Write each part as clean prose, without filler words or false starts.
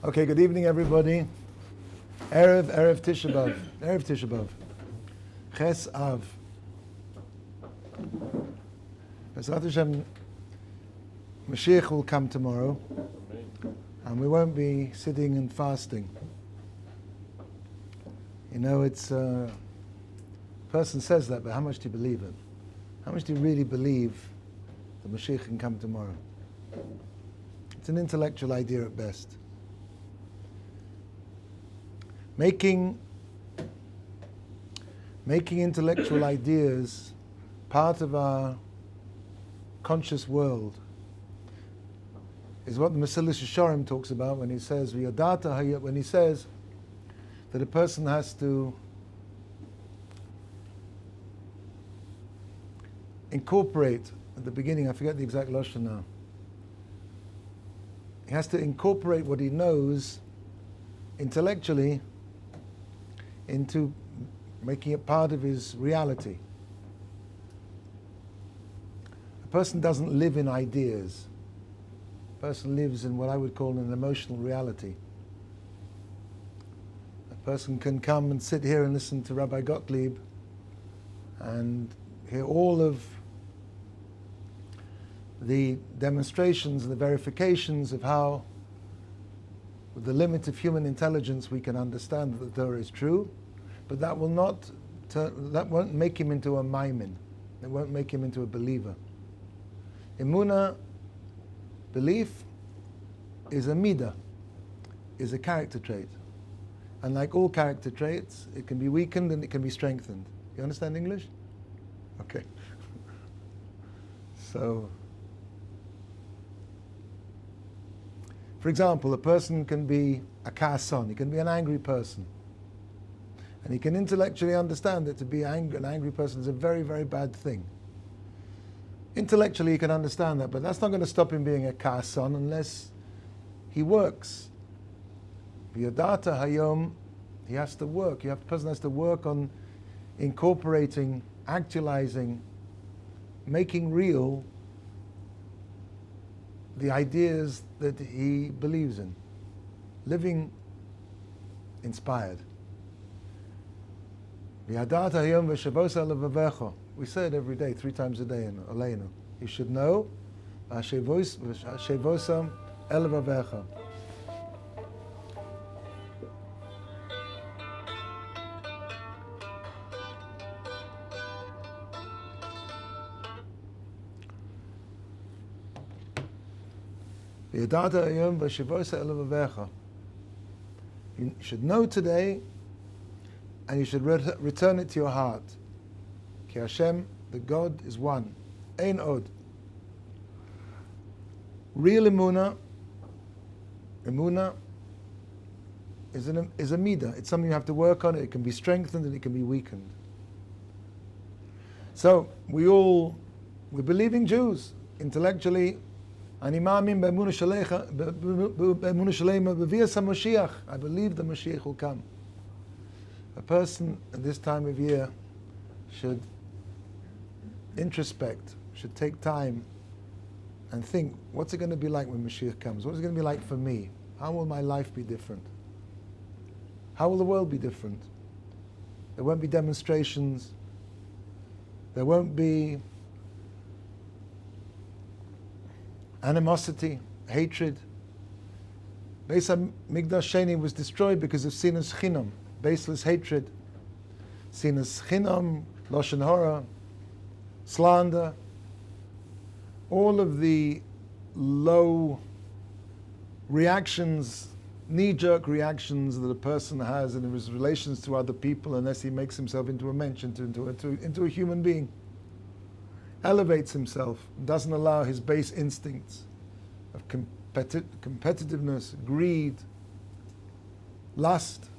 Okay, good evening, everybody. Erev Tisha B'Av. Ches Av. B'ezrat Hashem, Mashiach will come tomorrow, and we won't be sitting and fasting. You know, it's a person says that, but how much do you believe it? How much do you really believe that Mashiach can come tomorrow? It's an intellectual idea at best. Making intellectual ideas part of our conscious world is what the Mesillas Yesharim talks about when he says when he says that a person has to incorporate, at the beginning, I forget the exact lashon now, he has to incorporate what he knows intellectually into making it part of his reality. A person doesn't live in ideas. A person lives in what I would call an emotional reality. A person can come and sit here and listen to Rabbi Gottlieb and hear all of the demonstrations and the verifications of how, with the limit of human intelligence, we can understand that the Torah is true, but that won't make him into a maimin. It won't make him into a believer. Emunah, belief, is a midah, is a character trait. And like all character traits, it can be weakened and it can be strengthened. You understand English? Okay. So, for example, a person can be a kaason, he can be an angry person. And he can intellectually understand that to be an angry person is a very, very bad thing. Intellectually he can understand that, but that's not going to stop him being a kaason unless he works. V'yodata hayom, he has to work. The person has to work on incorporating, actualizing, making real the ideas that he believes in, living inspired. We say it every day, 3 times a day in Aleinu. You should know, Shevosam Elevavecha. You should know today, and you should return it to your heart. Ki Hashem, the God, is one. Ein od. Real emunah is a midah. It's something you have to work on. It can be strengthened and it can be weakened. So we're believing Jews intellectually. Ani ma'amin be'emunah shalema b'vias HaMashiach. I believe the Mashiach will come. A person at this time of year should introspect, should take time and think, what's it going to be like when Mashiach comes? What's it going to be like for me? How will my life be different? How will the world be different? There won't be demonstrations. There won't be animosity, hatred. Beis HaMikdash Sheni was destroyed because of sinas chinam, baseless hatred, sinas chinam, lashon hara, slander, all of the low reactions, knee-jerk reactions that a person has in his relations to other people, unless he makes himself into a mensch, into a human being, elevates himself, doesn't allow his base instincts of competitiveness, greed, lust,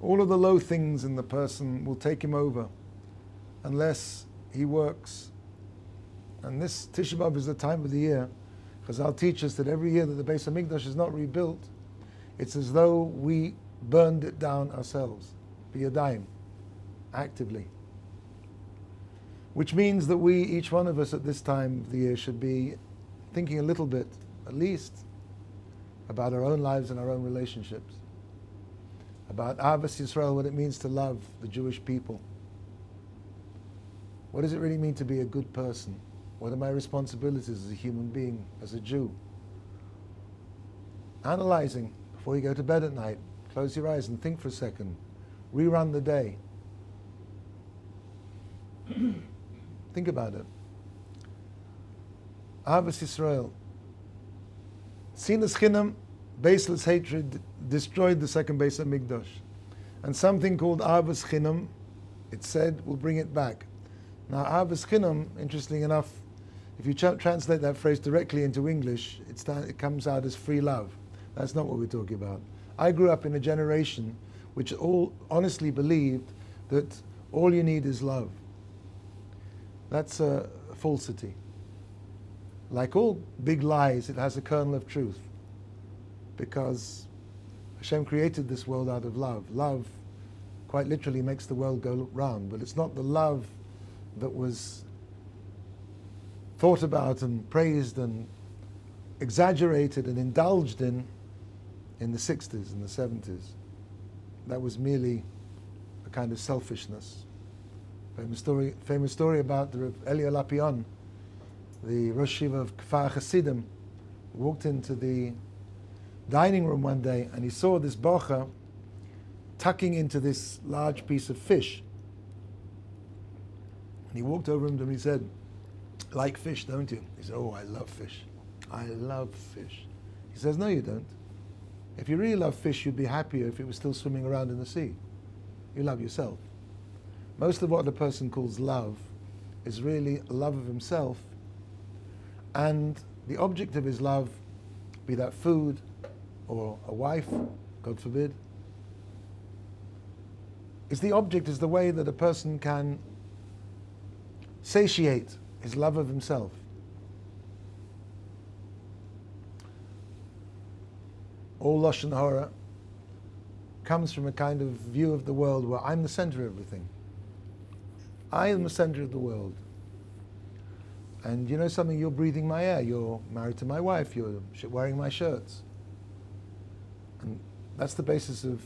all of the low things in the person will take him over unless he works. And this Tisha B'Av is the time of the year. Chazal teaches that every year that the Beis HaMikdash is not rebuilt, it's as though we burned it down ourselves, biyadayim, actively. Which means that we, each one of us at this time of the year, should be thinking a little bit, at least, about our own lives and our own relationships, about Ahavas Yisrael, what it means to love the Jewish people. What does it really mean to be a good person? What are my responsibilities as a human being, as a Jew? Analyzing before you go to bed at night. Close your eyes and think for a second. Rerun the day. Think about it. Ahavas Yisrael. Sinas Chinam, baseless hatred, destroyed the second Beis HaMikdash. And something called Ahavas Chinam, it said, will bring it back. Now, Ahavas Chinam, interestingly enough, if you translate that phrase directly into English, it comes out as free love. That's not what we're talking about. I grew up in a generation which all honestly believed that all you need is love. That's a falsity. Like all big lies, it has a kernel of truth. Because Hashem created this world out of love. Love, quite literally, makes the world go round. But it's not the love that was thought about and praised and exaggerated and indulged in the 60s and the 70s. That was merely a kind of selfishness. Famous story about the Eli Lapion, the Rosh Yeshiva of Kfar Hasidim, walked into the dining room one day and he saw this bocha tucking into this large piece of fish. And he walked over to him and he said, "Like fish, don't you?" He said, "Oh, I love fish. I love fish." He says, "No, you don't. If you really love fish, you'd be happier if it was still swimming around in the sea. You love yourself." Most of what a person calls love is really a love of himself, and the object of his love, be that food or a wife, God forbid, is the way that a person can satiate his love of himself. All Lashon Hara comes from a kind of view of the world where I'm the center of everything. I am the center of the world. And you know something, you're breathing my air, you're married to my wife, you're wearing my shirts. And that's the basis of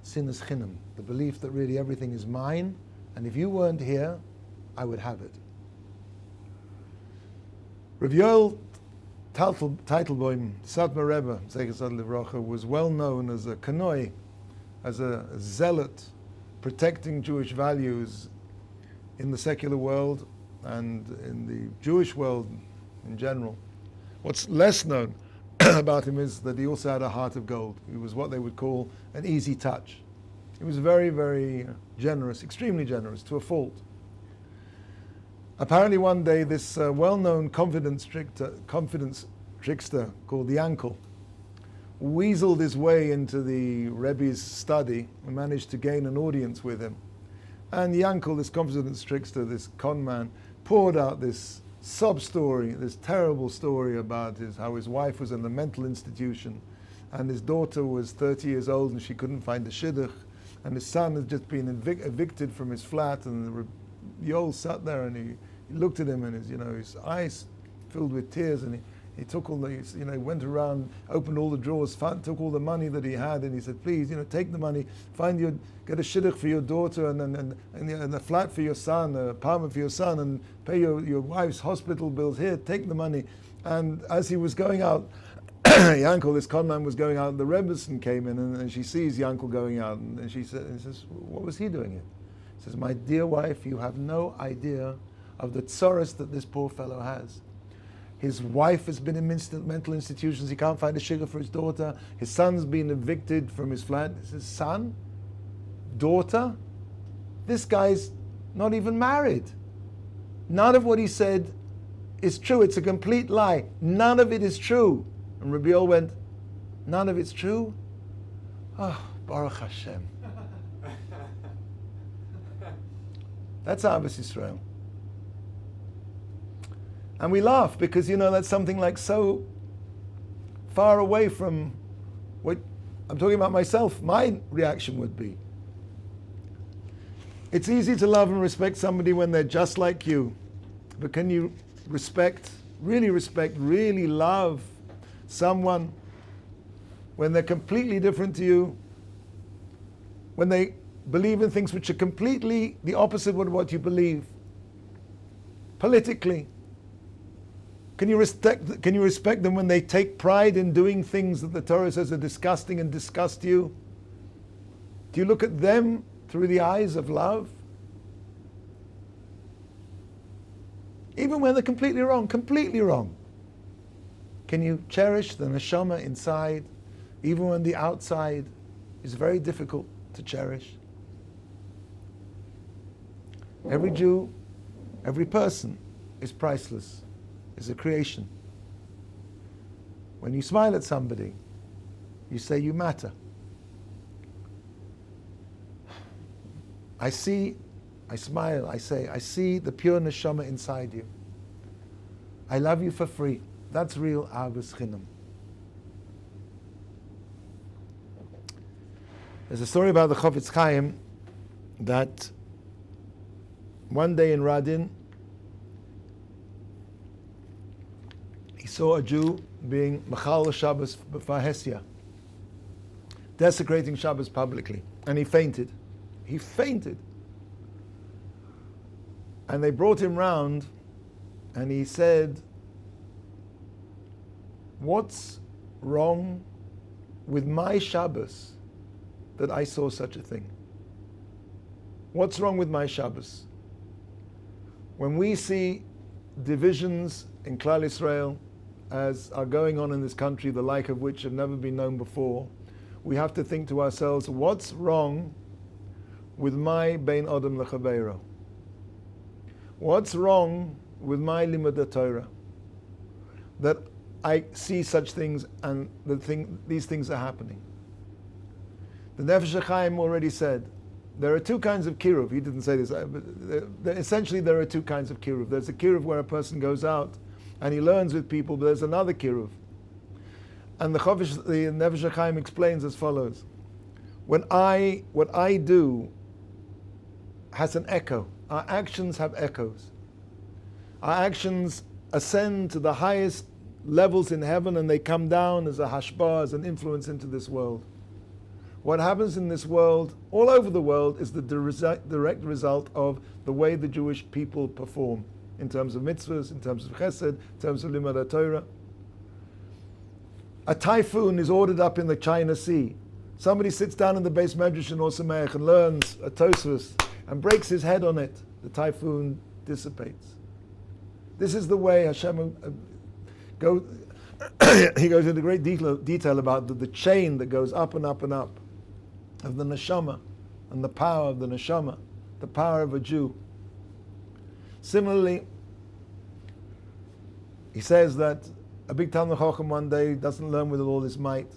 Sinas Chinam, the belief that really everything is mine, and if you weren't here, I would have it. Rabbi Yoel Teitelbaum, Satmar Rebbe, Zecher Livrocha, was well known as a kanoi, as a zealot protecting Jewish values in the secular world and in the Jewish world in general. What's less known about him is that he also had a heart of gold. He was what they would call an easy touch. He was very, very generous, extremely generous, to a fault. Apparently one day this well-known confidence trickster called the Uncle weaseled his way into the Rebbe's study and managed to gain an audience with him. And the Uncle, this confidence trickster, this con man, poured out this sob story, this terrible story about how his wife was in the mental institution and his daughter was 30 years old and she couldn't find a shidduch, and his son had just been evicted from his flat, and Yoel sat there and he looked at him and his eyes filled with tears, and he took all the, went around, opened all the drawers, took all the money that he had, and he said, "Please, take the money, get a shidduch for your daughter, and a flat for your son, a apartment for your son, and pay your wife's hospital bills. Here, take the money." And as he was going out, Yankel, this con man, was going out, the Rebbeson came in, and she sees Yankel going out, and she says, "What was he doing here?" He says, "My dear wife, you have no idea of the tzoros that this poor fellow has. His wife has been in mental institutions. He can't find a shidduch for his daughter. His son's been evicted from his flat." He says, "Son? Daughter? This guy's not even married. None of what he said is true. It's a complete lie. None of it is true." And Rabbi Yoel went, "None of it's true? Oh, Baruch Hashem." That's Ahavas Yisrael. And we laugh because, that's something like so far away from what I'm talking about myself, my reaction would be. It's easy to love and respect somebody when they're just like you. But can you really love someone when they're completely different to you, when they believe in things which are completely the opposite of what you believe, politically? Can you respect them when they take pride in doing things that the Torah says are disgusting and disgust you? Do you look at them through the eyes of love? Even when they're completely wrong, can you cherish the neshama inside, even when the outside is very difficult to cherish? Every Jew, every person is priceless, is a creation. When you smile at somebody, you say you matter. I smile, I say, I see the pure neshama inside you. I love you for free. That's real Ahavas Chinam. There's a story about the Chofetz Chaim that one day in Radin, he saw a Jew being Machal Shabbos B'Fahesia, desecrating Shabbos publicly, and he fainted. And they brought him round, and he said, "What's wrong with my Shabbos that I saw such a thing? What's wrong with my Shabbos?" When we see divisions in Klal Yisrael as are going on in this country, the like of which have never been known before, we have to think to ourselves, what's wrong with my Bein Adam Lechaveiro? What's wrong with my Limud Torah that I see such things and these things are happening? The Nefesh HaChaim already said there are two kinds of kiruv. He didn't say this, but essentially there are two kinds of kiruv. There's a kiruv where a person goes out and he learns with people, but there's another kiruv. And the Nefesh HaChaim explains as follows: what I do has an echo. Our actions have echoes. Our actions ascend to the highest levels in heaven and they come down as a hashpah, as an influence into this world. What happens in this world, all over the world, is the direct result of the way the Jewish people perform in terms of mitzvahs, in terms of chesed, in terms of limud Torah. A typhoon is ordered up in the China Sea. Somebody sits down in the Beis Medrash in Ohr Somayach and learns a Tosfos and breaks his head on it. The typhoon dissipates. This is the way Hashem he goes into great detail about the chain that goes up and up and up of the neshama and the power of the neshama, the power of a Jew. Similarly, he says that a big Talmid Chacham one day doesn't learn with all his might.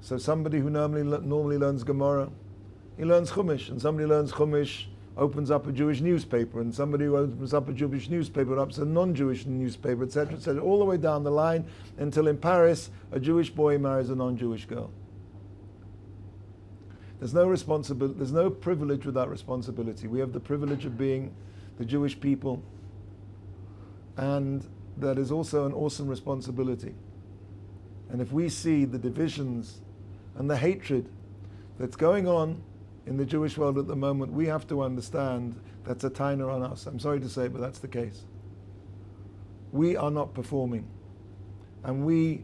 So somebody who normally learns Gemara, he learns Chumash, and somebody learns Chumash opens up a Jewish newspaper, and somebody who opens up a Jewish newspaper opens a non-Jewish newspaper, etc., all the way down the line until in Paris a Jewish boy marries a non-Jewish girl. There's no responsibility. There's no privilege without responsibility. We have the privilege of being the Jewish people, and that is also an awesome responsibility. And if we see the divisions and the hatred that's going on in the Jewish world at the moment, we have to understand that's a taina on us. I'm sorry to say, but that's the case. We are not performing. And we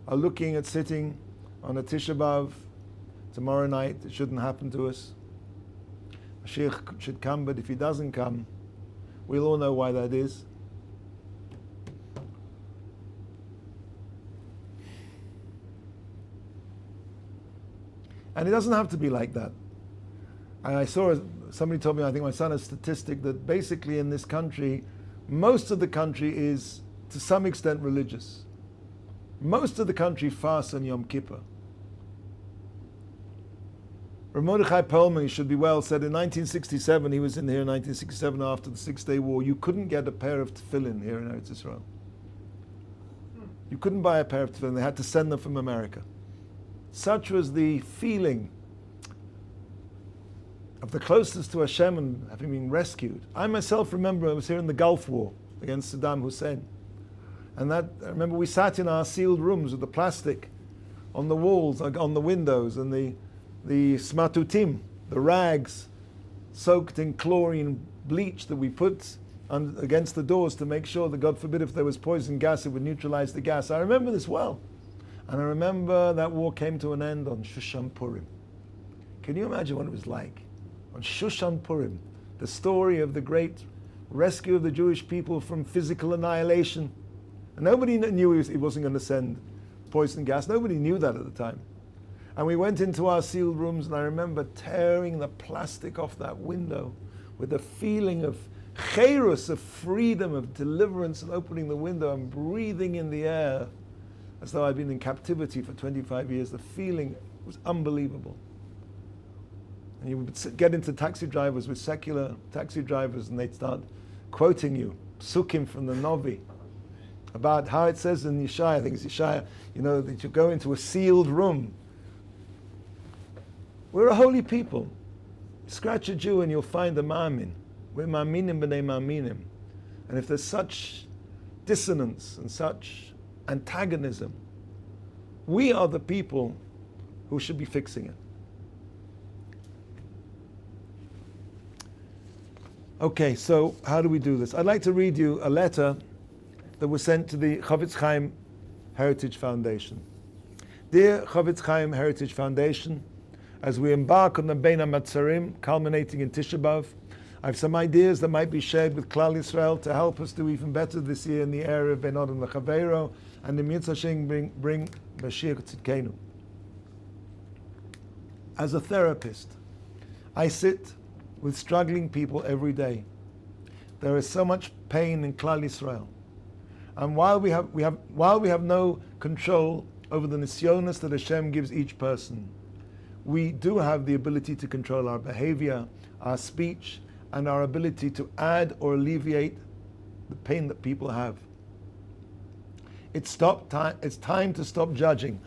are looking at sitting on a Tisha B'Av tomorrow night. It shouldn't happen to us. Mashiach should come, but if he doesn't come, we'll all know why that is. And it doesn't have to be like that. I saw, somebody told me, I think my son, a statistic that basically in this country, most of the country is to some extent religious. Most of the country fasts on Yom Kippur. Rav Mordechai Perlman, he should be well, said in 1967, he was in here in 1967 after the Six-Day War, you couldn't get a pair of tefillin here in Eretz Yisrael. You couldn't buy a pair of tefillin, they had to send them from America. Such was the feeling of the closeness to Hashem and having been rescued. I myself remember I was here in the Gulf War against Saddam Hussein. And I remember we sat in our sealed rooms with the plastic on the walls, on the windows, and the smatutim, the rags soaked in chlorine bleach that we put against the doors to make sure that, God forbid, if there was poison gas, it would neutralize the gas. I remember this well. And I remember that war came to an end on Shushan Purim. Can you imagine what it was like? On Shushan Purim, the story of the great rescue of the Jewish people from physical annihilation. And nobody knew he wasn't going to send poison gas. Nobody knew that at the time. And we went into our sealed rooms, and I remember tearing the plastic off that window with a feeling of cherus, of freedom, of deliverance, and opening the window and breathing in the air as though I'd been in captivity for 25 years. The feeling was unbelievable. And you would get into taxi drivers with secular taxi drivers, and they'd start quoting you, psukim from the Novi, about how it says in Yeshaya, I think it's Yeshaya, that you go into a sealed room. We're a holy people. Scratch a Jew and you'll find a ma'amin. We're ma'aminim b'nei ma'aminim. And if there's such dissonance and such antagonism, we are the people who should be fixing it. Okay, so how do we do this? I'd like to read you a letter that was sent to the Chavetz Chaim Heritage Foundation. Dear Chavetz Chaim Heritage Foundation, as we embark on the Bein HaMatzarim, culminating in Tisha B'Av, I have some ideas that might be shared with Klal Yisrael to help us do even better this year in the area of Ben Odom L'Chaveiro, and the Mitzvah Hashem bring Mashiach Tzidkenu. As a therapist, I sit with struggling people every day. There is so much pain in Klal Yisrael, and while we have no control over the nisyonos that Hashem gives each person, we do have the ability to control our behavior, our speech, and our ability to add or alleviate the pain that people have. It's time to stop judging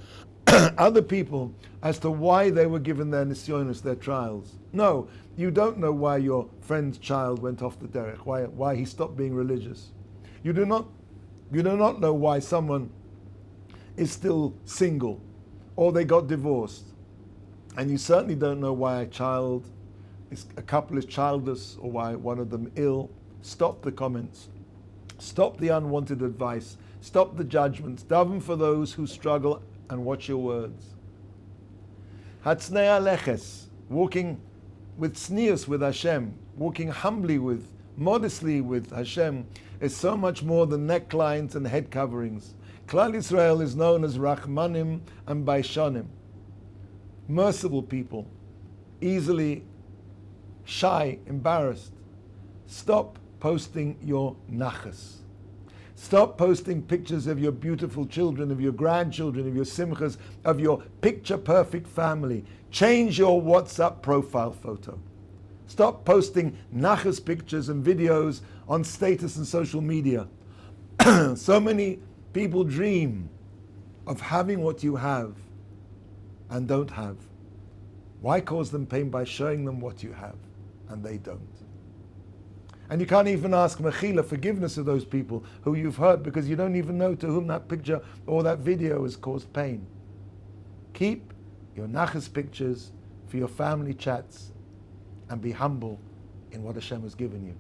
other people as to why they were given their nisyonos, their trials. No, you don't know why your friend's child went off the derech, why he stopped being religious. You do not know why someone is still single or they got divorced. And you certainly don't know why a couple is childless or why one of them ill. Stop the comments. Stop the unwanted advice. Stop the judgments. Daven for those who struggle and watch your words. Hatznei aleches, walking with tznius with Hashem, walking humbly modestly with Hashem, is so much more than necklines and head coverings. Klal Yisrael is known as Rachmanim and Baishanim, merciful people, easily shy, embarrassed. Stop posting your nachas. Stop posting pictures of your beautiful children, of your grandchildren, of your simchas, of your picture-perfect family. Change your WhatsApp profile photo. Stop posting nachas pictures and videos on status and social media. So many people dream of having what you have and don't have. Why cause them pain by showing them what you have and they don't? And you can't even ask mechila, forgiveness of those people who you've hurt, because you don't even know to whom that picture or that video has caused pain. Keep your nachas pictures for your family chats and be humble in what Hashem has given you.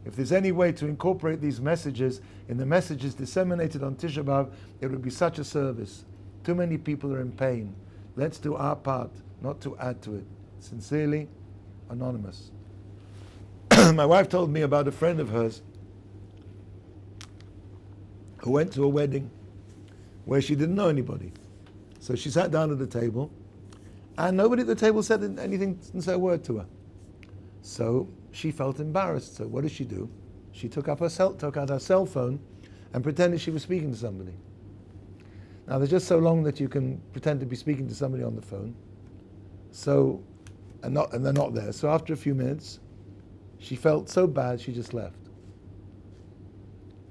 If there's any way to incorporate these messages in the messages disseminated on Tisha B'Av, it would be such a service. Too many people are in pain. Let's do our part, not to add to it. Sincerely, Anonymous. My wife told me about a friend of hers who went to a wedding where she didn't know anybody. So she sat down at the table, and nobody at the table said anything, didn't say a word to her. So she felt embarrassed. So what did she do? She took out her cell phone and pretended she was speaking to somebody. Now there's just so long that you can pretend to be speaking to somebody on the phone. So, and they're not there. So after a few minutes, she felt so bad she just left.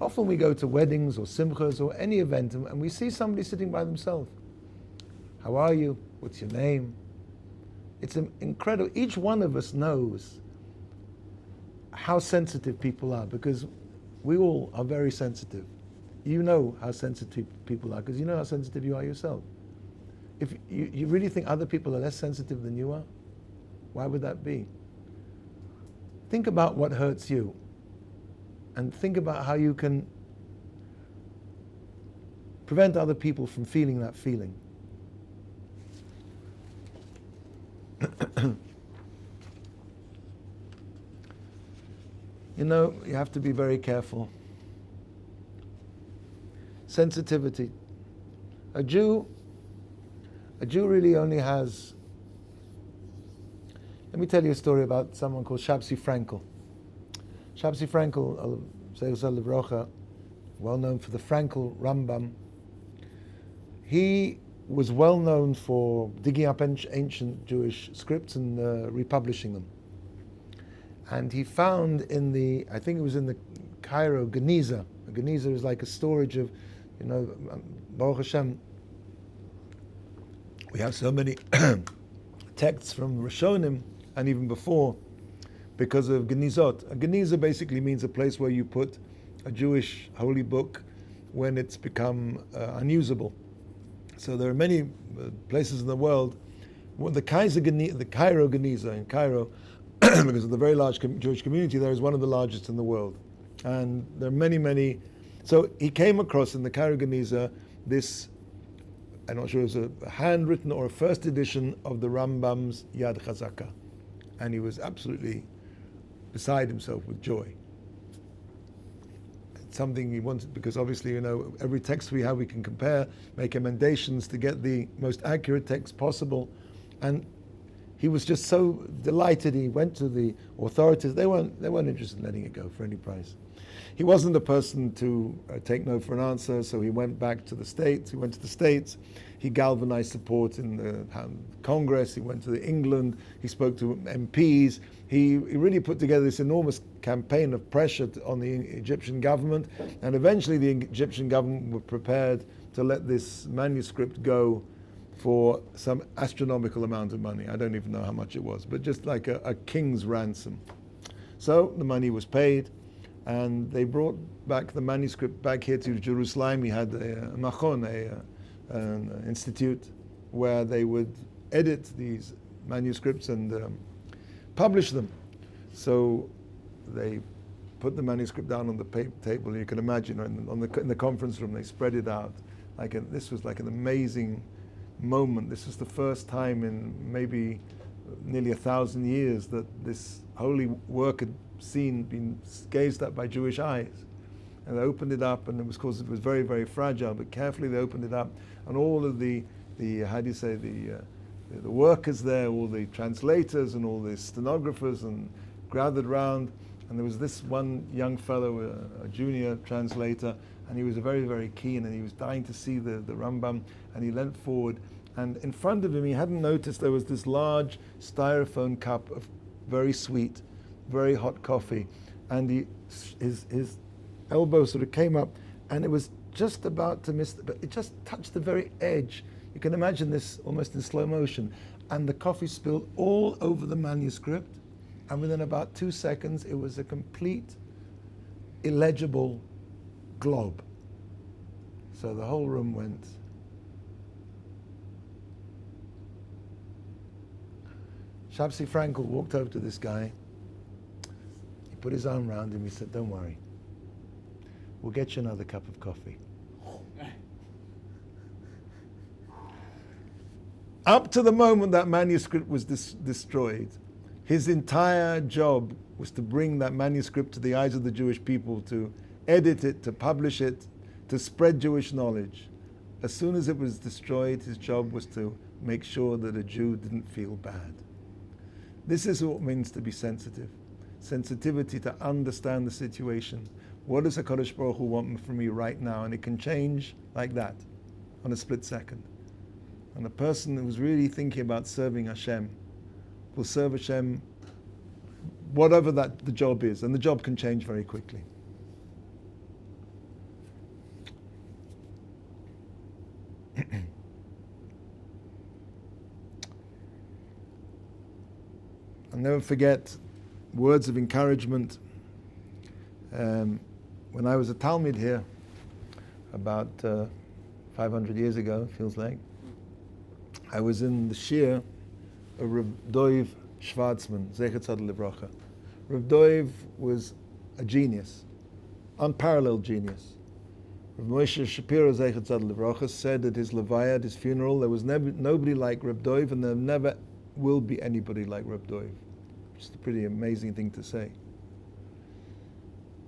Often we go to weddings or simchas or any event and we see somebody sitting by themselves. How are you? What's your name? It's incredible. Each one of us knows how sensitive people are, because we all are very sensitive. You know how sensitive people are because you know how sensitive you are yourself. If you really think other people are less sensitive than you are, why would that be? Think about what hurts you and think about how you can prevent other people from feeling that feeling. You know, you have to be very careful. Sensitivity. A Jew really only has... Let me tell you a story about someone called Shabsi Frankel. Shabsi Frankel, well known for the Frankel Rambam. He was well known for digging up ancient Jewish scripts and republishing them. And he found in the, I think it was in the Cairo Geniza. A Geniza is like a storage of, you know, Baruch Hashem. We have so many texts from Rishonim and even before because of Genizot. A Geniza basically means a place where you put a Jewish holy book when it's become unusable. So there are many places in the world. Well, the Cairo Geniza in Cairo, because of the very large Jewish community there, is one of the largest in the world. And there are many, many... So he came across in the Cairo Geniza this, I'm not sure it was a handwritten or a first edition of the Rambam's Yad Chazaka. And he was absolutely beside himself with joy. It's something he wanted, because obviously, you know, every text we have we can compare, make emendations to get the most accurate text possible. And he was just so delighted. He went to the authorities. They weren't interested in letting it go for any price. He wasn't a person to take no for an answer, so he went back to the States. He went to the States. He galvanized support in the Congress. He went to England. He spoke to MPs. He really put together this enormous campaign of pressure on the Egyptian government. And eventually the Egyptian government were prepared to let this manuscript go for some astronomical amount of money. I don't even know how much it was, but just like a king's ransom. So the money was paid, and they brought back the manuscript back here to Jerusalem. He had a machon, an institute, where they would edit these manuscripts and publish them. So they put the manuscript down on the table. You can imagine in the conference room, they spread it out. This was like an amazing moment. This was the first time in maybe nearly 1,000 years that this holy work had been gazed at by Jewish eyes. And they opened it up, and of course it was very, very fragile, but carefully they opened it up, and all of the workers there, all the translators and all the stenographers, and gathered round, and there was this one young fellow, a junior translator, and he was very, very keen, and he was dying to see the Rambam, and he leant forward, and in front of him, he hadn't noticed there was this large styrofoam cup of very sweet, very hot coffee, and his elbow sort of came up, and it was just about to miss, but it just touched the very edge. You can imagine this almost in slow motion, and the coffee spilled all over the manuscript, and within about 2 seconds, it was a complete, illegible glob. So the whole room went. Shabsi Frankel walked over to this guy. He put his arm around him. He said, "Don't worry. We'll get you another cup of coffee." Up to the moment that manuscript was destroyed, his entire job was to bring that manuscript to the eyes of the Jewish people, to edit it, to publish it, to spread Jewish knowledge. As soon as it was destroyed, his job was to make sure that a Jew didn't feel bad. This is what it means to be sensitive. Sensitivity to understand the situation. What does HaKadosh Baruch Hu want from me right now? And it can change like that, on a split second. And a person who's really thinking about serving Hashem will serve Hashem whatever that the job is, and the job can change very quickly. I'll never forget words of encouragement. When I was a Talmid here, about 500 years ago, feels like. I was in the Shir of Reb Doiv Schwarzman, Zecher Tzaddik Livracha. Reb Doiv was a genius, unparalleled genius. Reb Moshe Shapiro Zecher Tzaddik Livracha said at his levaya, at his funeral, there was nobody like Reb Doiv, and there never will be anybody like Reb Doiv. Just a pretty amazing thing to say.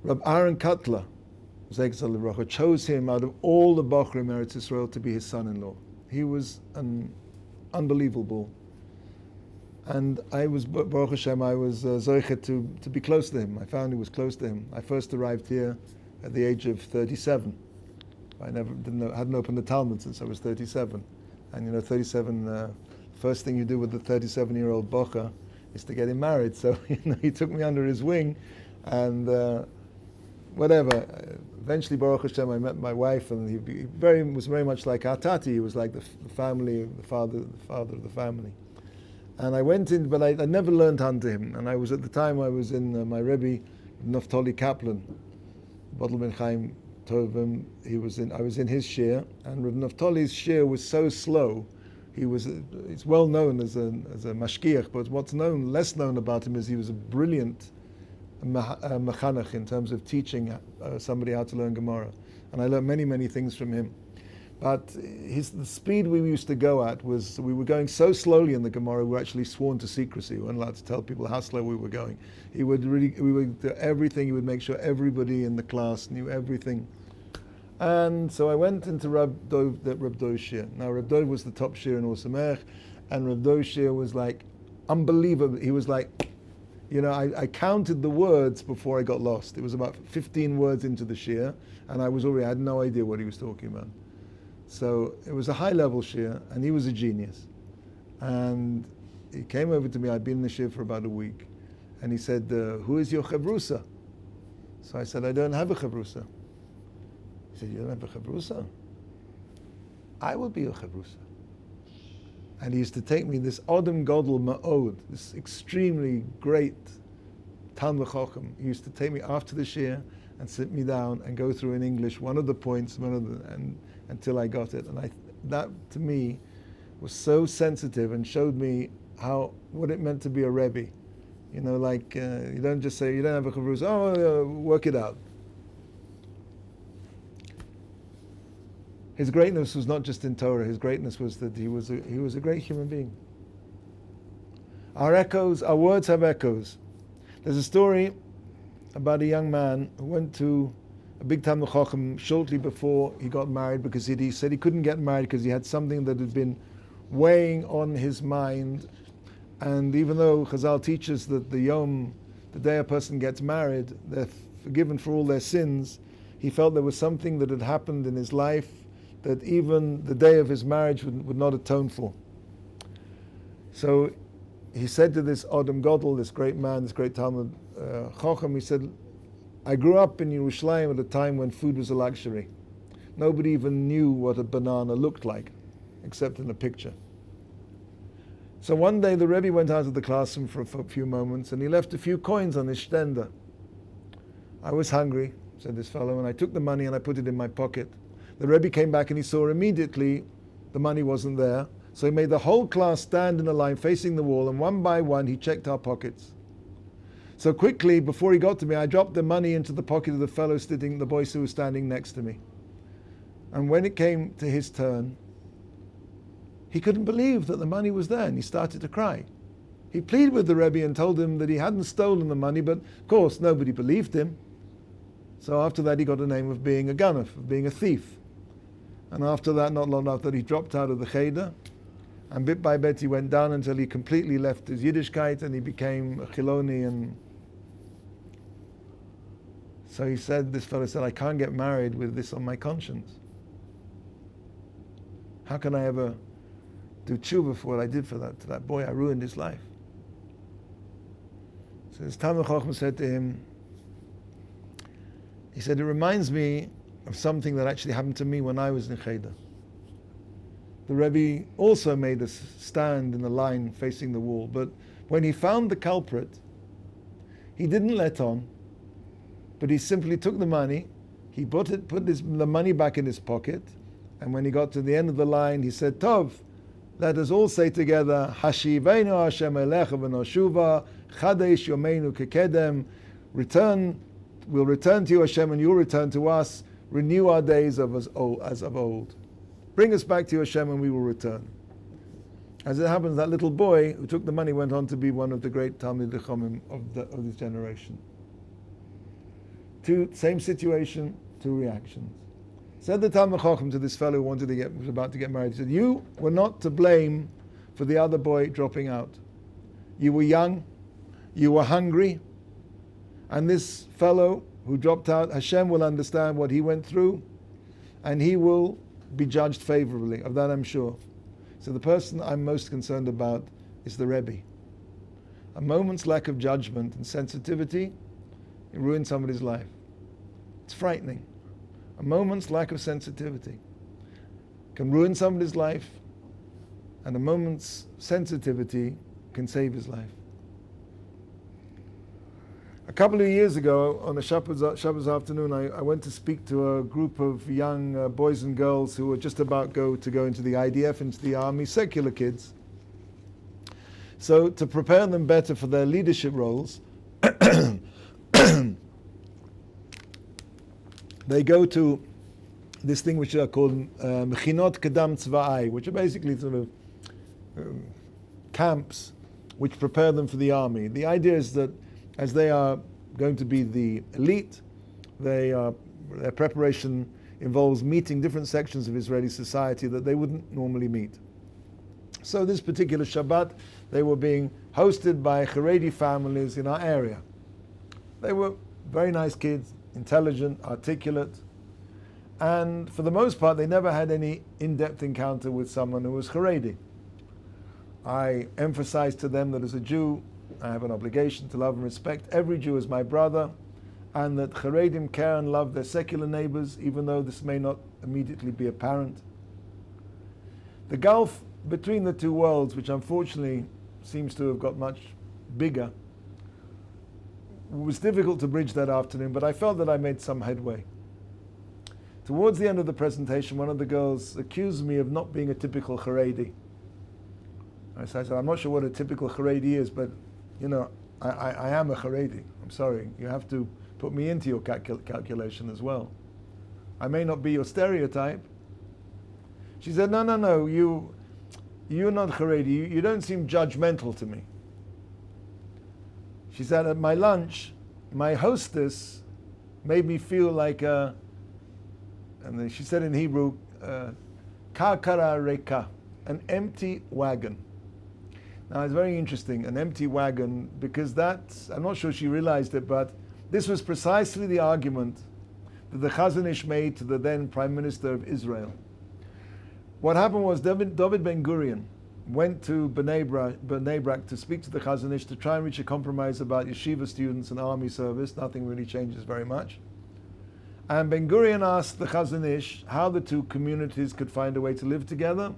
Reb Aaron Kotler, Zecher Tzaddik Livracha, chose him out of all the Bochrim Eretz Yisrael to be his son-in-law. He was an unbelievable. And I was, Baruch Hashem, I was zoichet to be close to him. I found he was close to him. I first arrived here at the age of 37. I hadn't opened the Talmud since I was 37. And 37, first thing you do with the 37-year-old bocha is to get him married. So he took me under his wing, and whatever. Eventually, Baruch Hashem, I met my wife, and he was very much like our tati. He was like the family, the father of the family. And I went in, but I never learned under him. And I was, at the time, I was in my Rebbe, Naftali Kaplan, Bodl Ben Chaim Tovim. I was in his shir, and Reb Naftali's shir was so slow. He's well known as a mashkiach, but what's less known about him is he was a brilliant mechanech in terms of teaching somebody how to learn Gemara. And I learned many, many things from him. But the speed we used to go at was, we were going so slowly in the Gemara, we were actually sworn to secrecy. We weren't allowed to tell people how slow we were going. We would do everything. He would make sure everybody in the class knew everything. And so I went into Reb Dov's shir. Now Reb Dov was the top shir in Ohr Somayach, and Reb Dov's shir was like unbelievable. He was like, I counted the words before I got lost. It was about 15 words into the shir, and I had no idea what he was talking about. So it was a high-level shir, and he was a genius. And he came over to me. I'd been in the shir for about a week, and he said, "Who is your chavrusa?" So I said, "I don't have a chavrusa." He said, "You don't have a chavrusa? I will be your chavrusa." And he used to take me, this Odom Godel Ma'od, this extremely great Talmud Chochem. He used to take me after the shir and sit me down and go through in English one of the points, until I got it. And that to me was so sensitive and showed me what it meant to be a Rebbe. You don't just say, you don't have a chavrusa, work it out. His greatness was not just in Torah. His greatness was that he was a great human being. Our words have echoes. There's a story about a young man who went to a big Talmud Chacham shortly before he got married, because he said he couldn't get married because he had something that had been weighing on his mind. And even though Chazal teaches that the day a person gets married, they're forgiven for all their sins, he felt there was something that had happened in his life that even the day of his marriage would not atone for. So he said to this Odom Godel, this great man, this great Talmud Chacham, he said, "I grew up in Yerushalayim at a time when food was a luxury. Nobody even knew what a banana looked like, except in a picture. So one day the Rebbe went out of the classroom for a few moments, and he left a few coins on his stender. I was hungry," said this fellow, "and I took the money and I put it in my pocket. The Rebbe came back and he saw immediately the money wasn't there, so he made the whole class stand in a line facing the wall, and one by one he checked our pockets. So quickly, before he got to me, I dropped the money into the pocket of the boy who was standing next to me. And when it came to his turn, he couldn't believe that the money was there, and he started to cry. He pleaded with the Rebbe and told him that he hadn't stolen the money, but of course nobody believed him. So after that he got a name of being a ganef, of being a thief. And after that, not long after, he dropped out of the cheder, and bit by bit he went down until he completely left his Yiddishkeit and he became a Chiloni. And so this fellow said, "I can't get married with this on my conscience. How can I ever do tshuva for what I did to that boy? I ruined his life." So this Talmud Chacham said to him, he said, "It reminds me of something that actually happened to me when I was in cheder. The Rebbe also made us stand in a line facing the wall, but when he found the culprit, he didn't let on, but he simply took the money, He put the money back in his pocket, and when he got to the end of the line, he said, Tov, let us all say together, Hashivenu Hashem elecha v'noshuva, Chadesh yomeinu kekedem, we'll return to you, Hashem, and you'll return to us, renew our days as of old. Bring us back to you, Hashem, and we will return. As it happens, that little boy who took the money went on to be one of the great Talmidei Chacham of this generation. Same situation, two reactions. Said the Talmidei Chacham to this fellow who was about to get married, he said, you were not to blame for the other boy dropping out. You were young, you were hungry, and this fellow who dropped out, Hashem will understand what he went through, and he will be judged favorably. Of that I'm sure. So the person I'm most concerned about is the Rebbe. A moment's lack of judgment and sensitivity, it ruins somebody's life. It's frightening. A moment's lack of sensitivity can ruin somebody's life, and a moment's sensitivity can save his life. A couple of years ago, on a Shabbos afternoon, I went to speak to a group of young boys and girls who were just about to go into the IDF, into the army, secular kids. So to prepare them better for their leadership roles, they go to this thing which are called Mechinot Kedam Tzva'ai, which are basically sort of camps which prepare them for the army. The idea is that as they are going to be the elite, their preparation involves meeting different sections of Israeli society that they wouldn't normally meet. So this particular Shabbat, they were being hosted by Haredi families in our area. They were very nice kids, intelligent, articulate, and for the most part, they never had any in-depth encounter with someone who was Haredi. I emphasized to them that as a Jew, I have an obligation to love and respect every Jew as my brother, and that Haredim care and love their secular neighbors, even though this may not immediately be apparent. The gulf between the two worlds, which unfortunately seems to have got much bigger, was difficult to bridge that afternoon, but I felt that I made some headway. Towards the end of the presentation, one of the girls accused me of not being a typical Haredi. I said, I'm not sure what a typical Haredi is, but you know, I am a Haredi. I'm sorry. You have to put me into your calculation as well. I may not be your stereotype. She said, no, you're not Haredi. You don't seem judgmental to me. She said, at my lunch, my hostess made me feel like and then she said in Hebrew, Kakara Reka, an empty wagon. Now it's very interesting, an empty wagon, because I'm not sure she realized it, but this was precisely the argument that the Chazon Ish made to the then Prime Minister of Israel. What happened was David Ben Gurion went to Bnei Brak to speak to the Chazon Ish to try and reach a compromise about yeshiva students and army service. Nothing really changes very much. And Ben Gurion asked the Chazon Ish how the two communities could find a way to live together.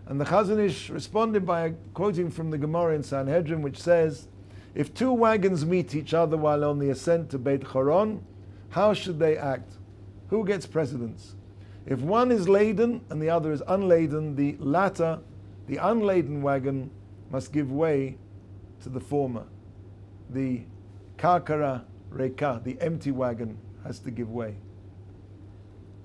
And the Chazon Ish responded by quoting from the Gemara in Sanhedrin, which says, if two wagons meet each other while on the ascent to Beit Choron, how should they act? Who gets precedence? If one is laden and the other is unladen, the latter, the unladen wagon, must give way to the former. The Kakara Reka, the empty wagon, has to give way.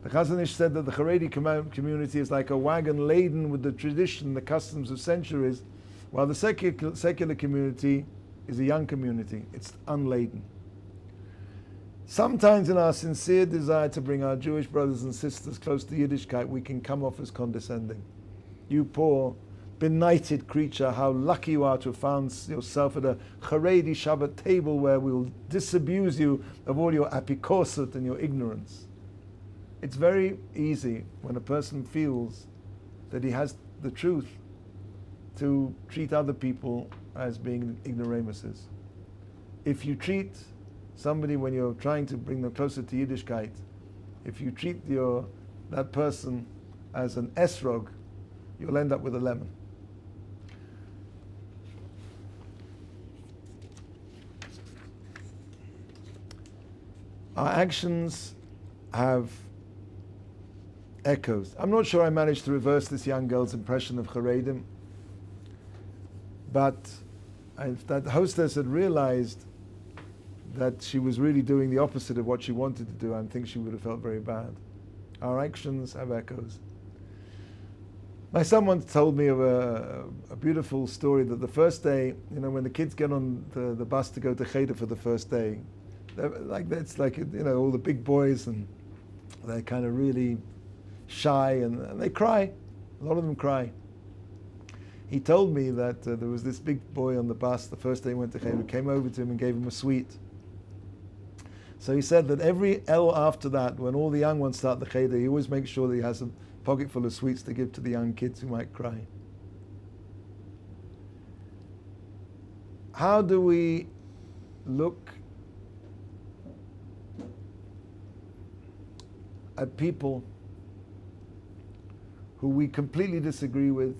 The Chazon Ish said that the Haredi community is like a wagon laden with the tradition, the customs of centuries, while the secular community is a young community. It's unladen. Sometimes in our sincere desire to bring our Jewish brothers and sisters close to Yiddishkeit, we can come off as condescending. You poor, benighted creature, how lucky you are to have found yourself at a Haredi Shabbat table where we will disabuse you of all your apikorsut and your ignorance. It's very easy when a person feels that he has the truth to treat other people as being ignoramuses. If you treat somebody when you're trying to bring them closer to Yiddishkeit, if you treat that person as an esrog, you'll end up with a lemon. Our actions have echoes. I'm not sure I managed to reverse this young girl's impression of Haredim, but if that hostess had realized that she was really doing the opposite of what she wanted to do, I think she would have felt very bad. Our actions have echoes. My son once told me of a beautiful story that the first day, when the kids get on the bus to go to Cheder for the first day, it's like all the big boys, and they're kind of really shy, and they cry. A lot of them cry. He told me that there was this big boy on the bus the first day he went to Cheder, came over to him and gave him a sweet. So he said that every El after that, when all the young ones start the Cheder, he always makes sure that he has a pocket full of sweets to give to the young kids who might cry. How do we look at people who we completely disagree with,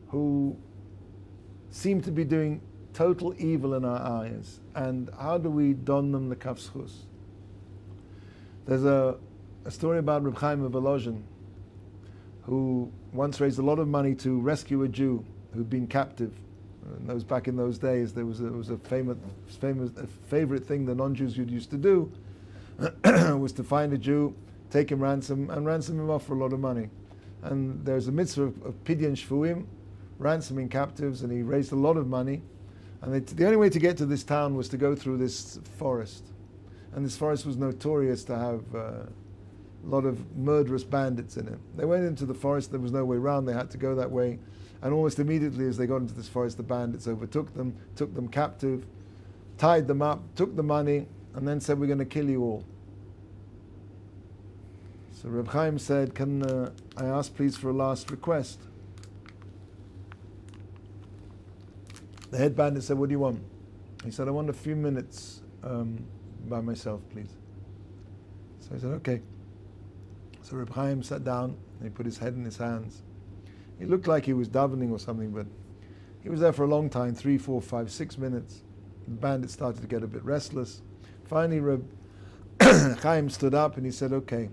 who seem to be doing total evil in our eyes, and how do we don them the kafschus? There's a story about Reb Chaim of Volozhin, who once raised a lot of money to rescue a Jew who'd been captive. Back in those days, there was a favorite thing the non-Jews used to do was to find a Jew, take him ransom, and ransom him off for a lot of money. And there's a mitzvah of pidyon shvuim, ransoming captives, and he raised a lot of money. And the only way to get to this town was to go through this forest. And this forest was notorious to have a lot of murderous bandits in it. They went into the forest, there was no way around, they had to go that way. And almost immediately as they got into this forest, the bandits overtook them, took them captive, tied them up, took the money, and then said, "We're going to kill you all." So Reb Chaim said, "Can I ask please for a last request?" The head bandit said, "What do you want?" He said, "I want a few minutes by myself, please." So he said, "Okay." So Reb Chaim sat down and he put his head in his hands. He looked like he was davening or something, but he was there for a long time, 3, 4, 5, 6 minutes. The bandit started to get a bit restless. Finally, Reb Chaim stood up and he said, "Okay,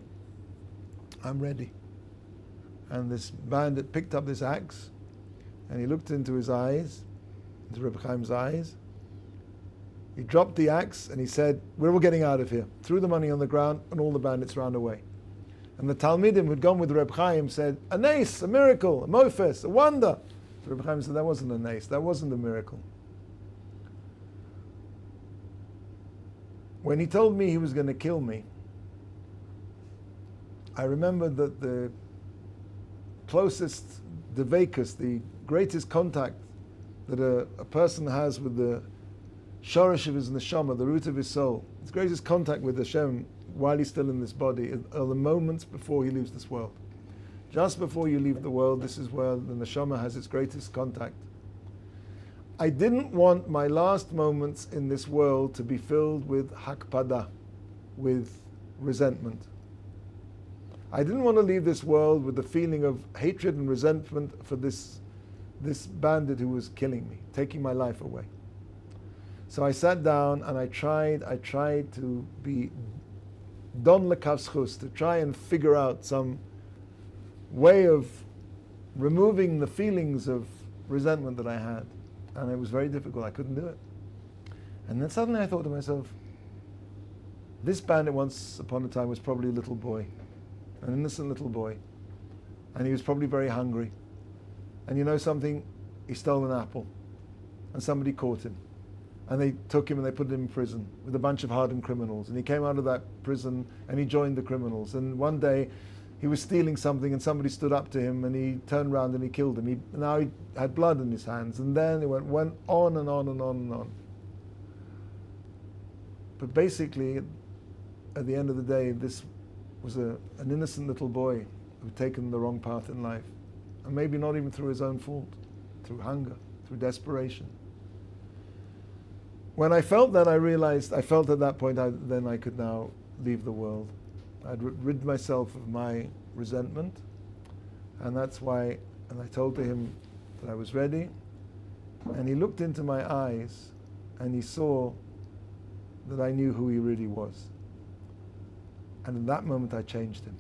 I'm ready." And this bandit picked up this axe and he looked into his eyes, into Reb Chaim's eyes. He dropped the axe and he said, "We're all getting out of here." Threw the money on the ground and all the bandits ran away. And the Talmidim who'd gone with Reb Chaim said, "A nace, a miracle, a mofes, a wonder." So Reb Chaim said, "That wasn't a nace, that wasn't a miracle." When he told me he was going to kill me, I remembered that the closest devekus, the greatest contact that a person has with the shorish of his neshama, the root of his soul, his greatest contact with Hashem while he's still in this body are the moments before he leaves this world. Just before you leave the world, this is where the neshama has its greatest contact. I didn't want my last moments in this world to be filled with hakpada, with resentment. I didn't want to leave this world with the feeling of hatred and resentment for this bandit who was killing me, taking my life away. So I sat down and I tried to be don lekavschus, to try and figure out some way of removing the feelings of resentment that I had. And it was very difficult, I couldn't do it. And then suddenly I thought to myself, this bandit once upon a time was probably a little boy, an innocent little boy. And he was probably very hungry. And you know something? He stole an apple. And somebody caught him. And they took him and they put him in prison with a bunch of hardened criminals. And he came out of that prison and he joined the criminals. And one day he was stealing something and somebody stood up to him and he turned around and he killed him. Now he had blood in his hands. And then it went on and on and on and on. But basically, at the end of the day, this was an innocent little boy who'd taken the wrong path in life. And maybe not even through his own fault, through hunger, through desperation. When I felt that, I felt at that point, then I could now leave the world. I'd rid myself of my resentment, and that's why, and I told to him that I was ready, and he looked into my eyes, and he saw that I knew who he really was. And in that moment I changed him.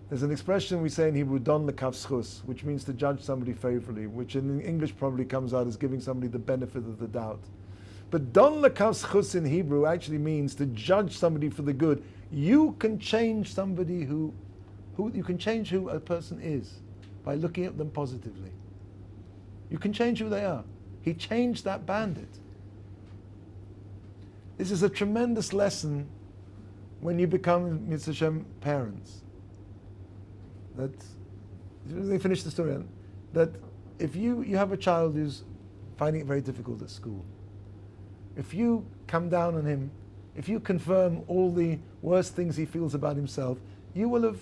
There's an expression we say in Hebrew, don lekav schus, which means to judge somebody favorably, which in English probably comes out as giving somebody the benefit of the doubt. But don lekav schus in Hebrew actually means to judge somebody for the good. You can change somebody who you can change who a person is by looking at them positively. You can change who they are. He changed that bandit. This is a tremendous lesson when you become Mitzvah Shem parents. That, let me finish the story. That if you have a child who's finding it very difficult at school, if you come down on him, if you confirm all the worst things he feels about himself, you will have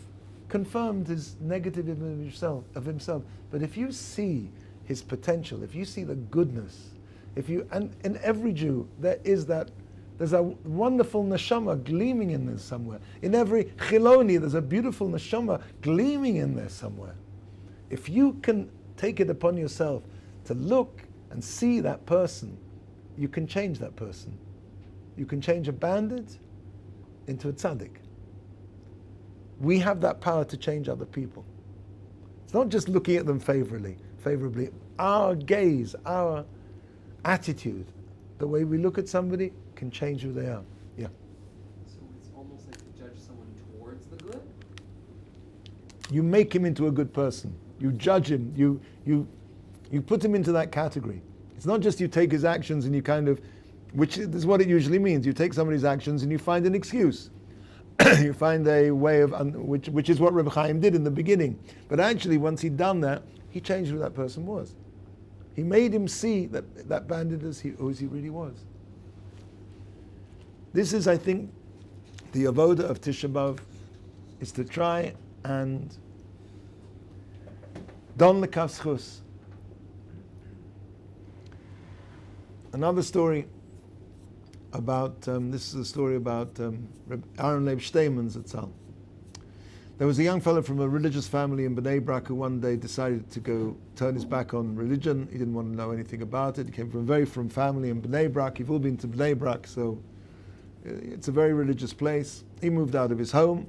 confirmed his negative image of himself. But if you see his potential, if you see the goodness, and in every Jew there's a wonderful neshama gleaming in there somewhere. In every chiloni there's a beautiful neshama gleaming in there somewhere. If you can take it upon yourself to look and see that person, you can change that person. You can change a bandit into a tzaddik. We have that power to change other people. It's not just looking at them favorably. Our gaze, our attitude, the way we look at somebody can change who they are. Yeah. So it's almost like to judge someone towards the good? You make him into a good person. You judge him. You put him into that category. It's not just you take his actions and you kind of, which is what it usually means. You take somebody's actions and you find an excuse. You find a way of, which is what Rebbe Chaim did in the beginning. But actually, once he'd done that, he changed who that person was. He made him see that bandit as he really was. This is, I think, the avoda of Tisha B'Av, is to try and don lekav schus. Another story about, this is a story about Rebbe Aaron Leib Steinman Zatzal. There was a young fellow from a religious family in Bnei Brak who one day decided to go turn his back on religion. He didn't want to know anything about it. He came from a very frum family in Bnei Brak. You've all been to Bnei Brak, so it's a very religious place. He moved out of his home,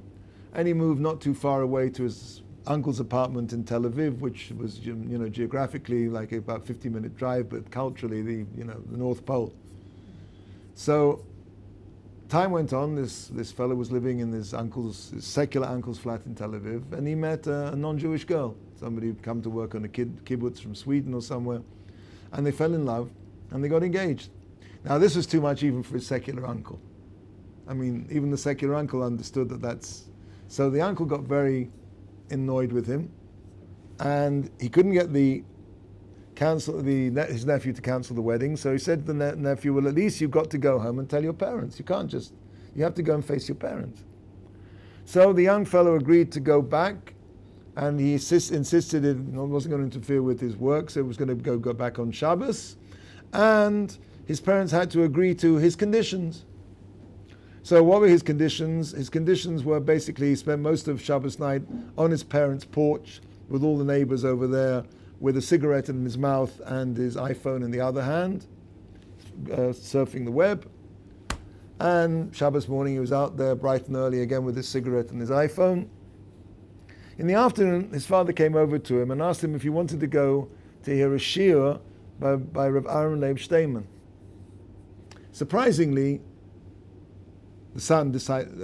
and he moved not too far away to his uncle's apartment in Tel Aviv, which was, geographically like about 50-minute drive, but culturally the North Pole. So time went on. This fellow was living in his secular uncle's flat in Tel Aviv, and he met a non-Jewish girl, somebody who'd come to work on a kibbutz from Sweden or somewhere, and they fell in love, and they got engaged. Now this was too much even for his secular uncle. I mean, even the secular uncle understood that's... So the uncle got very annoyed with him, and he couldn't get his nephew to cancel the wedding, so he said to the nephew, well, at least you've got to go home and tell your parents. You have to go and face your parents. So the young fellow agreed to go back, and he insisted it wasn't going to interfere with his work, so he was going to go back on Shabbos, and his parents had to agree to his conditions. So what were his conditions? His conditions were basically he spent most of Shabbos night on his parents' porch with all the neighbors over there, with a cigarette in his mouth and his iPhone in the other hand, surfing the web. And Shabbos morning he was out there bright and early again with his cigarette and his iPhone. In the afternoon, his father came over to him and asked him if he wanted to go to hear a shiur by Rabbi Aaron Leib Steinman. Surprisingly, the son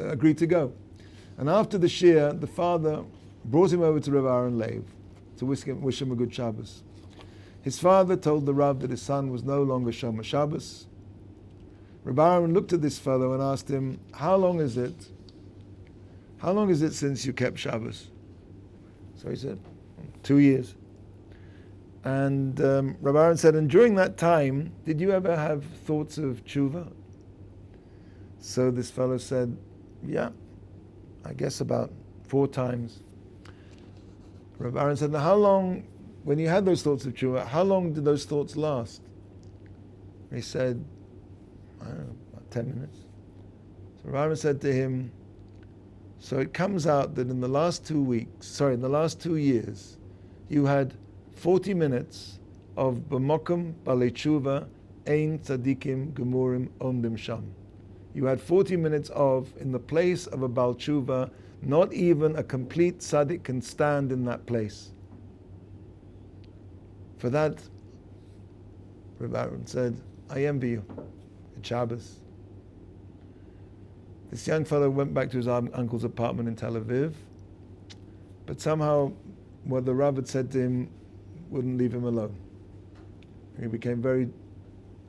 agreed to go. And after the shiur, the father brought him over to Rabbi Aaron Leib to wish him a good Shabbos. His father told the Rav that his son was no longer Shomer Shabbos. Rabbi Aaron looked at this fellow and asked him, how long is it since you kept Shabbos? So he said, 2 years. And Rabbi Aaron said, and during that time, did you ever have thoughts of tshuva? So this fellow said, yeah, I guess about 4 times. Rabbi Aaron said, now how long, when you had those thoughts of tshuva, how long did those thoughts last? He said, I don't know, about 10 minutes. So Rabbi Aaron said to him, so it comes out that in the last 2 years, you had 40 minutes of b'mokum balei tshuva ein tzadikim gemurim omdim sham. You had 40 minutes of, in the place of a Baal Tshuva, not even a complete tzaddik can stand in that place. For that, Rabbi Aaron said, I envy you. It's Shabbos. This young fellow went back to his uncle's apartment in Tel Aviv, but somehow what the Rabbi had said to him wouldn't leave him alone. He became very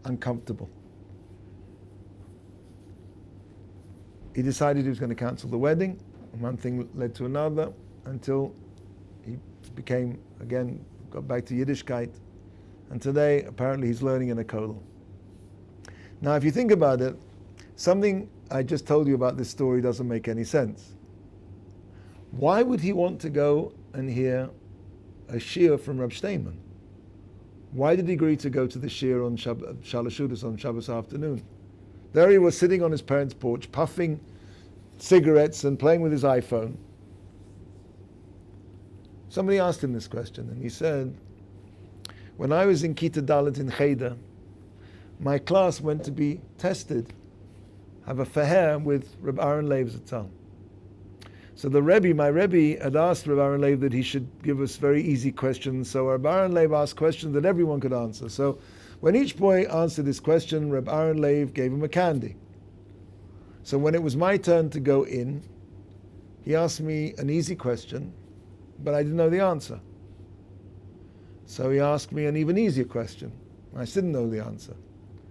uncomfortable. He decided he was going to cancel the wedding, and one thing led to another until he became, again, got back to Yiddishkeit, and today apparently he's learning in a kollel. Now if you think about it, something I just told you about this story doesn't make any sense. Why would he want to go and hear a shir from Reb Steinman? Why did he agree to go to the shir on Shalashudas on Shabbos afternoon? There he was sitting on his parents' porch, puffing cigarettes and playing with his iPhone. Somebody asked him this question, and he said, when I was in Kita Dalet in Cheder, my class went to be tested, have a feher with Reb Aaron Leib Zatzal. So the Rebbe, my Rebbe, had asked Reb Aaron Leib that he should give us very easy questions. So Reb Aaron Leib asked questions that everyone could answer. So when each boy answered this question, Reb Aaron Leib gave him a candy. So when it was my turn to go in, he asked me an easy question, but I didn't know the answer. So he asked me an even easier question. I still didn't know the answer.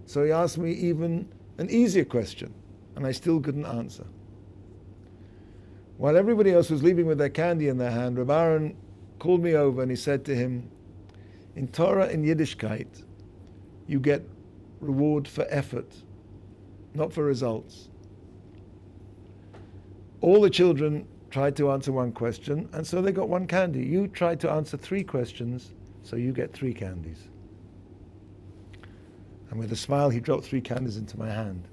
So he asked me even an easier question, and I still couldn't answer. While everybody else was leaving with their candy in their hand, Reb Aaron called me over and he said to him, in Torah and Yiddishkeit, you get reward for effort, not for results. All the children tried to answer one question, and so they got one candy. You tried to answer 3 questions, so you get 3 candies. And with a smile, he dropped 3 candies into my hand.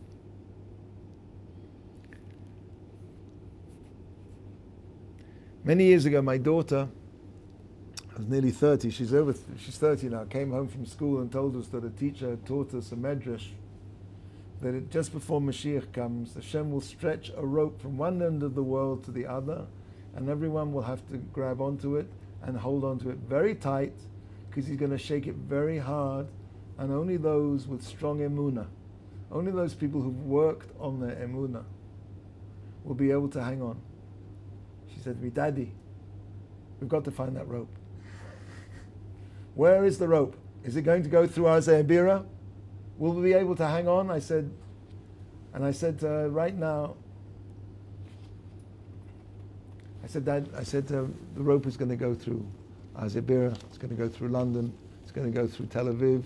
Many years ago, my daughter, I was nearly 30, she's 30 now, came home from school and told us that a teacher had taught us a medrash, that just before Mashiach comes, Hashem will stretch a rope from one end of the world to the other, and everyone will have to grab onto it and hold onto it very tight, because he's going to shake it very hard, and only those with strong emunah, only those people who've worked on their emunah will be able to hang on. She said to me, Daddy, we've got to find that rope. Where is the rope? Is it going to go through our Ze'ebira? Will we be able to hang on? I said to her, right now, Dad, the rope is going to go through our Ze'ebira, it's going to go through London, it's going to go through Tel Aviv.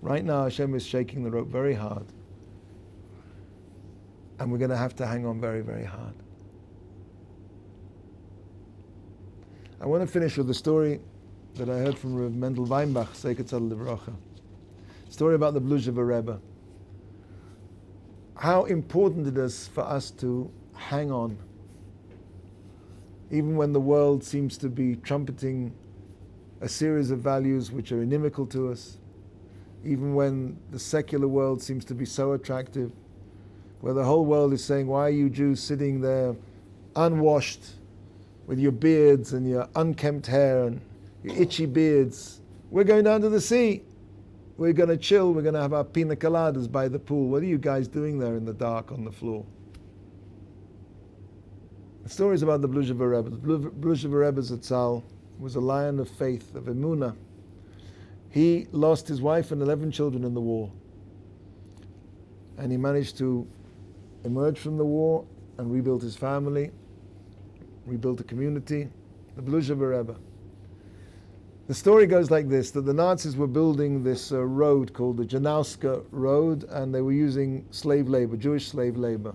Right now, Hashem is shaking the rope very hard. And we're going to have to hang on very, very hard. I want to finish with a story that I heard from Rav Mendel Weinbach, Seikat Tzadel Livracha. Story about the Bluzhever Rebbe. How important it is for us to hang on. Even when the world seems to be trumpeting a series of values which are inimical to us, even when the secular world seems to be so attractive, where the whole world is saying, why are you Jews sitting there unwashed with your beards and your unkempt hair and your itchy beards? We're going down to the sea. We're going to chill. We're going to have our pina coladas by the pool. What are you guys doing there in the dark on the floor? The story is about the Bluzhever Rebbe. The Bluzhever Rebbe Zatzal was a lion of faith, of emunah. He lost his wife and 11 children in the war. And he managed to emerge from the war and rebuild his family, rebuilt a community, the Bluzhever Rebbe. The story goes like this, that the Nazis were building this road called the Janauska Road, and they were using slave labor, Jewish slave labor.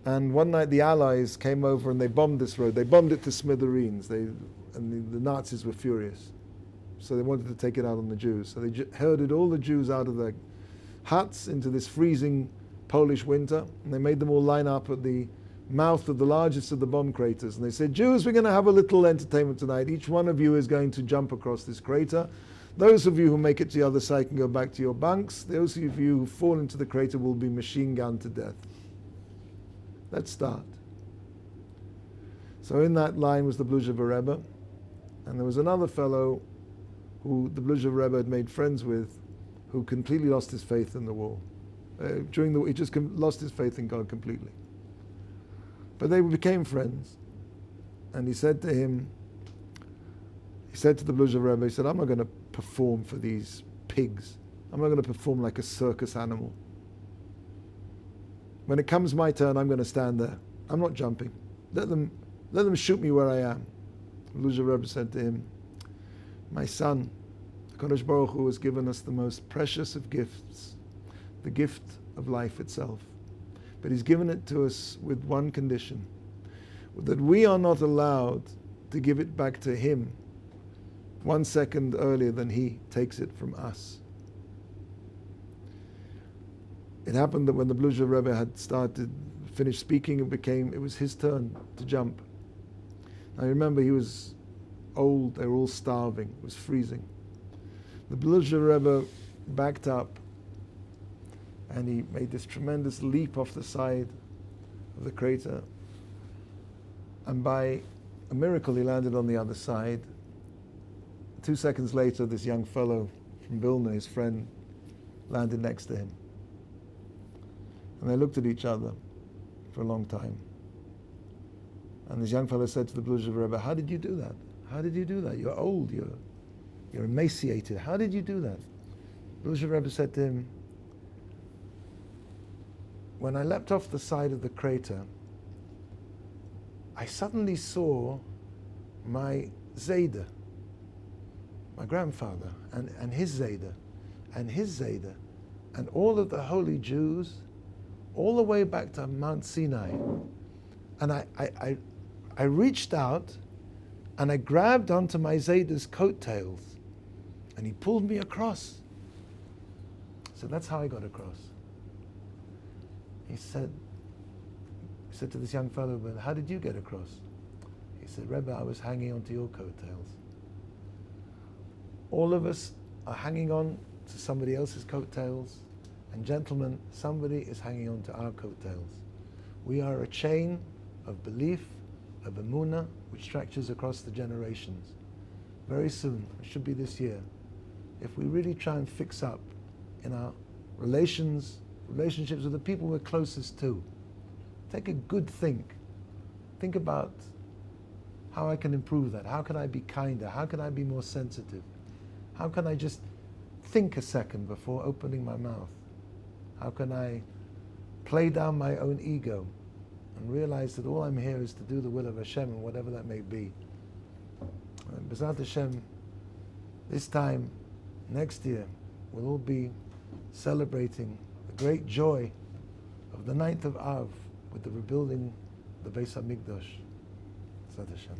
And one night the Allies came over and they bombed this road. They bombed it to smithereens, and the Nazis were furious. So they wanted to take it out on the Jews. So they herded all the Jews out of their huts into this freezing Polish winter, and they made them all line up at the mouth of the largest of the bomb craters. And they said, Jews, we're going to have a little entertainment tonight. Each one of you is going to jump across this crater. Those of you who make it to the other side can go back to your bunks. Those of you who fall into the crater will be machine gunned to death. Let's start. So in that line was the Bluzhev Rebbe, and there was another fellow who the Bluzhev Rebbe had made friends with, who completely lost his faith in the war. During the war, he just lost his faith in God completely. But they became friends, and he said to the Bluzhev Rebbe, he said, I'm not going to perform for these pigs. I'm not going to perform like a circus animal. When it comes my turn, I'm going to stand there. I'm not jumping. Let them shoot me where I am. The Bluzhev Rebbe said to him, my son, the Kadosh Baruch Hu has given us the most precious of gifts, the gift of life itself. But he's given it to us with one condition, that we are not allowed to give it back to him 1 second earlier than he takes it from us. It happened that when the Bluzhev Rebbe had finished speaking, it was his turn to jump. I remember he was old, they were all starving, it was freezing. The Bluzhev Rebbe backed up and he made this tremendous leap off the side of the crater, and by a miracle he landed on the other side. 2 seconds later, this young fellow from Vilna, his friend, landed next to him. And they looked at each other for a long time. And this young fellow said to the Bluzhev Rebbe, how did you do that? How did you do that? You're old, you're emaciated. How did you do that? Bluzhev Rebbe said to him, when I leapt off the side of the crater, I suddenly saw my Zayda, my grandfather, and his Zayda, and his Zayda, and all of the holy Jews, all the way back to Mount Sinai. And I reached out and I grabbed onto my Zayda's coattails and he pulled me across. So that's how I got across. He said to this young fellow, well, how did you get across? He said, Rebbe, I was hanging onto your coattails. All of us are hanging on to somebody else's coattails, and gentlemen, somebody is hanging on to our coattails. We are a chain of belief, of emunah, which stretches across the generations. Very soon, it should be this year, if we really try and fix up in our relationships with the people we're closest to, take a good think. Think about how I can improve that. How can I be kinder? How can I be more sensitive? How can I just think a second before opening my mouth? How can I play down my own ego and realize that all I'm here is to do the will of Hashem, and whatever that may be. And B'ezrat Hashem, this time, next year, we'll all be celebrating the great joy of the 9th of Av with the rebuilding the Beis HaMikdash. B'ezrat Hashem.